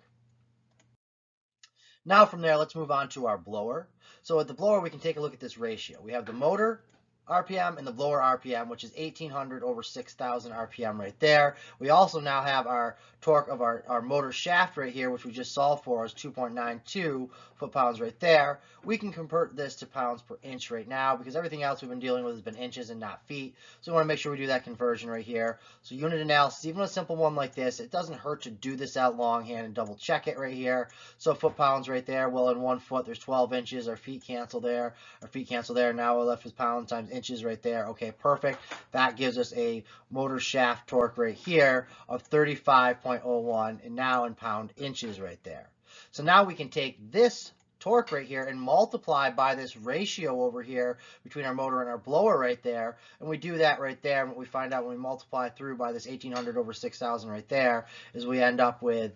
Now from there, let's move on to our blower. So with the blower, we can take a look at this ratio. We have the motor RPM and the blower RPM, which is 1,800 over 6,000 RPM right there. We also now have our torque of our motor shaft right here, which we just solved for, is 2.92 foot-pounds right there. We can convert this to pounds per inch right now because everything else we've been dealing with has been inches and not feet. So we want to make sure we do that conversion right here. So unit analysis, even a simple one like this, it doesn't hurt to do this out longhand and double check it right here. So foot-pounds right there, well, in 1 foot there's 12 inches. Our feet cancel there. Our feet cancel there. Now we're left with pounds times inches right there. Okay, perfect. That gives us a motor shaft torque right here of 35.01, and now in pound inches right there. So now we can take this torque right here and multiply by this ratio over here between our motor and our blower right there, and we do that right there, and what we find out when we multiply through by this 1,800 over 6,000 right there is we end up with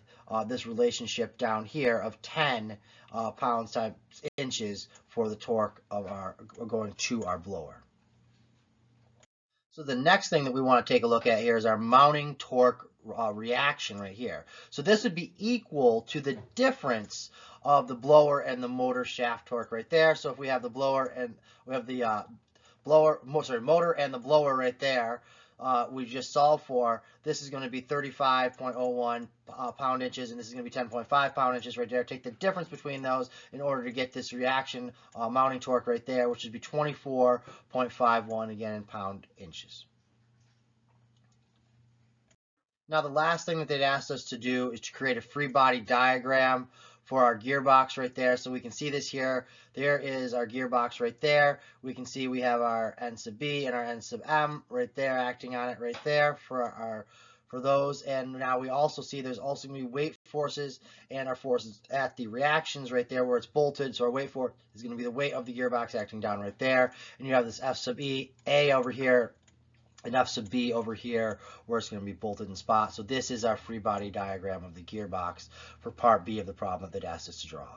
this relationship down here of 10 pounds times inches for the torque of our going to our blower. So the next thing that we want to take a look at here is our mounting torque reaction right here. So this would be equal to the difference of the blower and the motor shaft torque right there. So if we have the blower and we have the motor and the blower right there, we just solved for, this is going to be 35.01 pound inches, and this is going to be 10.5 pound inches right there. Take the difference between those in order to get this reaction mounting torque right there, which would be 24.51 again in pound inches. Now the last thing that they'd asked us to do is to create a free body diagram for our gearbox right there. So we can see this here. There is our gearbox right there. We can see we have our N sub B and our N sub M right there, acting on it right there for those. And now we also see there's also going to be weight forces and our forces at the reactions right there where it's bolted. So our weight force is going to be the weight of the gearbox acting down right there. And you have this F sub E, A over here, and F sub B over here where it's going to be bolted in spot. So this is our free body diagram of the gearbox for part B of the problem that they'd asked us to draw.